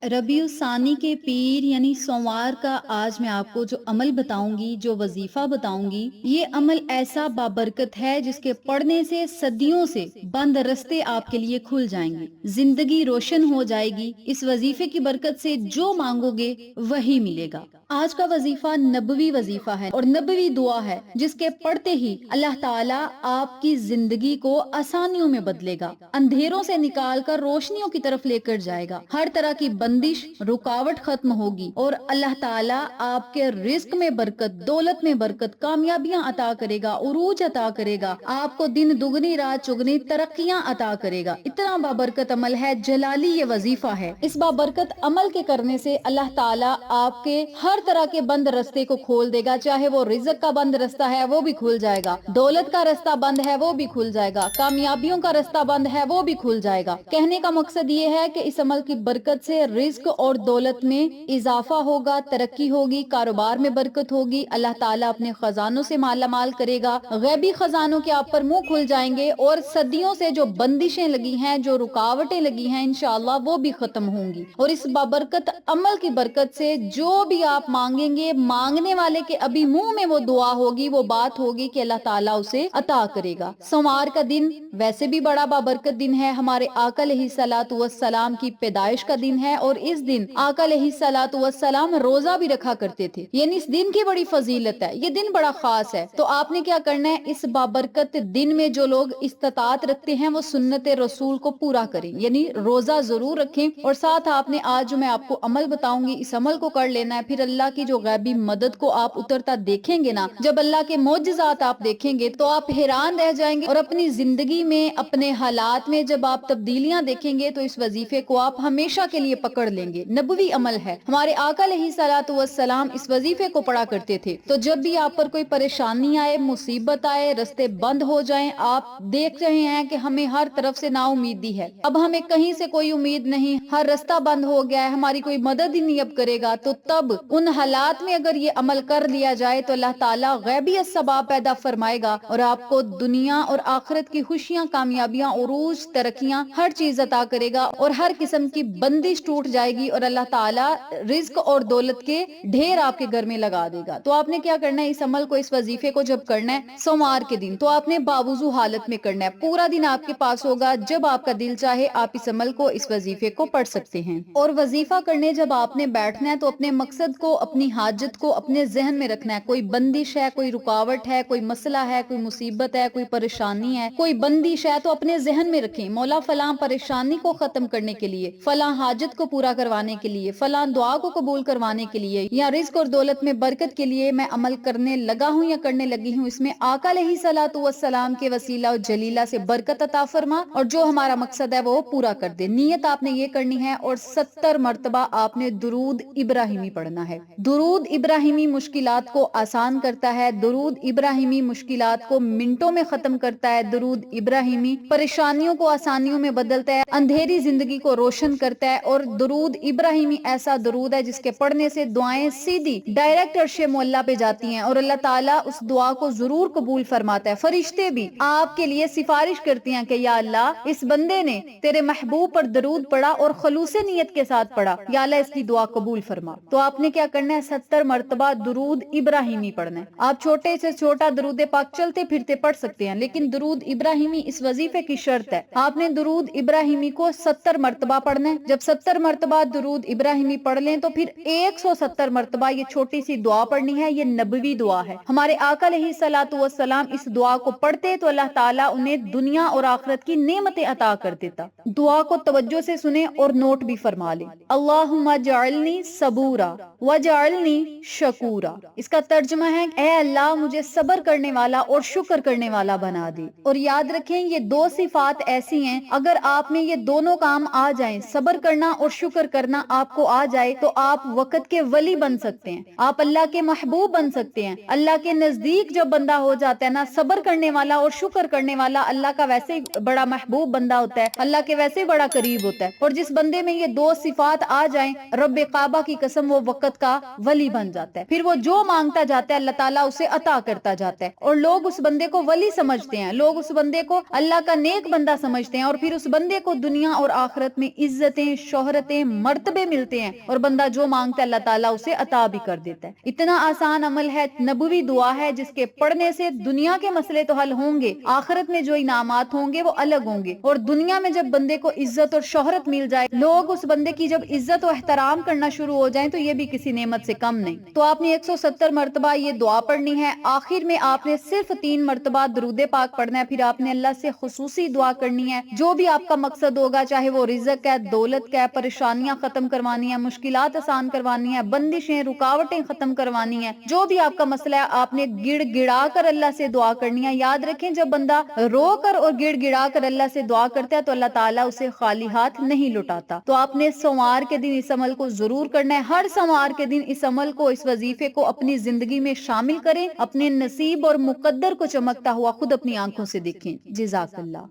रबीउ सानी के पीर यानी सोमवार का आज मैं आपको जो अमल बताऊंगी, जो वजीफा बताऊंगी, ये अमल ऐसा बाबरकत है जिसके पढ़ने से सदियों से बंद रास्ते आपके लिए खुल जाएंगे, जिंदगी रोशन हो जाएगी। इस वजीफे की बरकत से जो मांगोगे वही मिलेगा। आज का वजीफा नबवी वजीफा है और नबवी दुआ है जिसके पढ़ते ही अल्लाह ताला आपकी जिंदगी को आसानियों में बदलेगा, अंधेरों से निकाल कर रोशनियों की तरफ लेकर जाएगा। हर तरह की बंदिश रुकावट खत्म होगी और अल्लाह ताला आपके रिस्क में बरकत, दौलत में बरकत, कामयाबियां अता करेगा, उरूज अता करेगा, आपको दिन दुगनी रात चुगनी तरक्कियां अता करेगा। इतना बाबरकत अमल है, जलाली ये वजीफा है। इस बाबरकत अमल के करने से अल्लाह ताला आपके हर तरह के बंद रास्ते को खोल देगा। चाहे वो रिज़्क का बंद रास्ता है वो भी खुल जाएगा, दौलत का रास्ता बंद है वो भी खुल जाएगा, कामयाबियों का रास्ता बंद है वो भी खुल जाएगा। कहने का मकसद ये है कि इस अमल की बरकत से रिज्क और दौलत में इजाफा होगा, तरक्की होगी, कारोबार में बरकत होगी, अल्लाह ताला अपने खजानों से माला माल करेगा, गैबी खजानों के आप पर मुंह खुल जाएंगे और सदियों से जो बंदिशें लगी हैं, जो रुकावटें लगी हैं, इंशाअल्लाह वो भी खत्म होंगी। और इस बाबरकत अमल की बरकत से जो भी आप मांगेंगे, मांगने वाले के अभी मुंह में वो दुआ होगी, वो बात होगी कि अल्लाह ताला उसे अता करेगा। सोमवार का दिन वैसे भी बड़ा बाबरकत दिन है, हमारे आका अलैहिस्सलातु वस्सलाम की पैदाइश का दिन है और इस दिन आका अलैहिस्सलातु वस्सलाम रोजा भी रखा करते थे, यानी इस दिन की बड़ी फजीलत है, ये दिन बड़ा खास है। तो आपने क्या करना है, इस बाबरकत दिन में जो लोग इस्तात रखते हैं वो सुन्नत रसूल को पूरा करें, यानी रोजा जरूर रखें। और साथ आपने आज जो मैं आपको अमल बताऊंगी इस अमल को कर लेना है। फिर अल्लाह की जो गैबी मदद को आप उतरता देखेंगे ना, जब अल्लाह के मोजज़ात आप देखेंगे तो आप हैरान रह जाएंगे और अपनी जिंदगी में, अपने हालात में जब आप तब्दीलियां देखेंगे तो इस वजीफे को आप हमेशा के लिए पकड़ लेंगे। नबवी अमल है, हमारे आका अलैहिस्सलातु वस्सलाम इस वजीफे को पढ़ा करते थे। तो जब भी आप पर कोई परेशानी आए, मुसीबत आए, रास्ते बंद हो जाएं, आप देख रहे हैं कि हमें हर तरफ से नाउमीदी है, अब हमें कहीं से कोई उम्मीद नहीं, हर रास्ता बंद हो गया है, हमारी कोई मदद ही नहीं अब करेगा, तो तब उन हालात में अगर ये अमल कर लिया जाए तो अल्लाह ताला गैबी असबाब पैदा फरमाएगा और आपको दुनिया और आखिरत की खुशियां, कामयाबियां, उरूज, तरक्कियां, हर चीज अता करेगा और हर किस्म की बंदिश टूट जाएगी और अल्लाह ताला रिज्क और दौलत के ढेर आपके घर में लगा देगा। तो आपने क्या करना है, इस अमल को, इस वजीफे को जब करना है सोमवार के दिन, तो आपने बावुजू हालत में करना है। पूरा दिन आपके पास होगा, जब आपका दिल चाहे आप इस अमल को, इस वजीफे को पढ़ सकते हैं। और वजीफा करने जब आपने बैठना है तो अपने मकसद को, अपनी हाजत को अपने जहन में रखना है। कोई बंदिश है, कोई रुकावट है, कोई मसला है, कोई मुसीबत है, कोई परेशानी है, कोई बंदिश है, तो अपने जहन में रखें, मौला फलां परेशानी को खत्म करने के लिए, फलां हाजत को पूरा करवाने के लिए, फलां दुआ को कबूल करवाने के लिए, या रिज्क और दौलत में बरकत के लिए मैं अमल करने लगा हूँ या करने लगी हूँ, इसमें आका अलैहिस्सलातु वस्सलाम के वसीला और जलीला से बरकत अता फरमा और जो हमारा मकसद है वो पूरा कर दे। नियत आपने ये करनी है और 70 मरतबा आपने दुरूद इब्राहिमी पढ़ना है। दुरूद इब्राहिमी मुश्किलात को आसान करता है, दुरूद इब्राहिमी मुश्किलात को मिनटों में खत्म करता है, दुरूद इब्राहिमी परेशानियों को आसानियों में बदलता है, अंधेरी जिंदगी को रोशन करता है। और दुरूद इब्राहिमी ऐसा दुरूद है जिसके पढ़ने से दुआएं सीधी डायरेक्ट अर्शे मुअल्ला पे जाती हैं और अल्लाह ताला उस दुआ को जरूर कबूल फरमाता है। फरिश्ते भी आपके लिए सिफारिश करती हैं कि या अल्लाह, इस बंदे ने तेरे महबूब पर दरूद पढ़ा और खलूसे नियत के साथ पढ़ा, या अल्लाह इसकी दुआ कबूल फरमा। तो आपने क्या करना है, 70 मरतबा दुरूद इब्राहिमी पढ़ना है। आप छोटे से छोटा दुरूद पाक चलते फिरते पढ़ सकते हैं, लेकिन दुरूद इब्राहिमी इस वजीफे की शर्त है। आपने दुरूद इब्राहिमी को 70 मरतबा पढ़ना है। जब 70 मरतबा दुरूद इब्राहिमी पढ़ लें तो फिर 170 मरतबा ये छोटी सी दुआ पढ़नी है। ये नबवी दुआ है, हमारे आका अलैहिस्सलातु वस्सलाम इस दुआ को पढ़ते तो अल्लाह ताला उन्हें दुनिया और आखिरत की नेमतें अता कर देता। दुआ को तवज्जो से सुने और नोट भी फरमा ले। अल्लाहुम्मा जअलनी सबूरा वजअलनी शकूरा, इसका तर्जुमा है, ऐ अल्लाह मुझे सब्र करने वाला और शुक्र करने वाला बना दे। और याद रखें ये दो सिफात ऐसी हैं, अगर आप में ये दोनों काम आ जाएं, सब्र करना और शुक्र करना आपको आ जाए, तो आप वक्त के वली बन सकते हैं, आप अल्लाह के महबूब बन सकते हैं। अल्लाह के नजदीक जब बंदा हो जाता है ना, सब्र करने वाला और शुक्र करने वाला, अल्लाह का वैसे ही बड़ा महबूब बंदा होता है, अल्लाह के वैसे ही बड़ा करीब होता है। और जिस बंदे में ये दो सिफात आ जाएं, रब्बे काबा की कसम वो वक्त का वली बन जाता है। फिर वो जो मांगता जाता है अल्लाह ताला उसे अता करता जाता है और लोग उस बंदे को वली समझते हैं, लोग उस बंदे को अल्लाह का नेक बंदा समझते हैं और फिर उस बंदे को दुनिया और आखिरत में इज्जतें, शोहरतें, برکتیں مرتبے ملتے ہیں اور بندہ جو مانگتا ہے اللہ تعالیٰ اسے عطا بھی کر دیتا ہے. اتنا آسان عمل ہے، نبوی دعا ہے جس کے پڑھنے سے دنیا کے مسئلے تو حل ہوں گے، آخرت میں جو انعامات ہوں گے وہ الگ ہوں گے. اور دنیا میں جب بندے کو عزت اور شہرت مل جائے، لوگ اس بندے کی جب عزت و احترام کرنا شروع ہو جائیں تو یہ بھی کسی نعمت سے کم نہیں. تو آپ نے 170 مرتبہ یہ دعا پڑھنی ہے. آخر میں آپ نے صرف 3 مرتبہ درود پاک پڑھنا ہے. پھر آپ نے اللہ سے خصوصی دعا کرنی ہے، جو بھی آپ کا مقصد ہوگا، چاہے وہ رزق ہے، دولت کا ہے، پریشانیاں ختم کروانی ہے، مشکلات آسان کروانی ہے، بندشیں رکاوٹیں ختم کروانی ہے، جو بھی آپ کا مسئلہ ہے آپ نے گڑ گڑا کر اللہ سے دعا کرنی ہے. یاد رکھیں جب بندہ رو کر اور گڑ گڑا کر اللہ سے دعا کرتا ہے تو اللہ تعالیٰ اسے خالی ہاتھ نہیں لوٹاتا. تو آپ نے سوموار کے دن اس عمل کو ضرور کرنا ہے. ہر سوموار کے دن اس عمل کو، اس وظیفے کو اپنی زندگی میں شامل کریں. اپنے نصیب اور مقدر کو چمکتا ہوا خود اپنی آنکھوں سے دیکھیں. جزاک اللہ.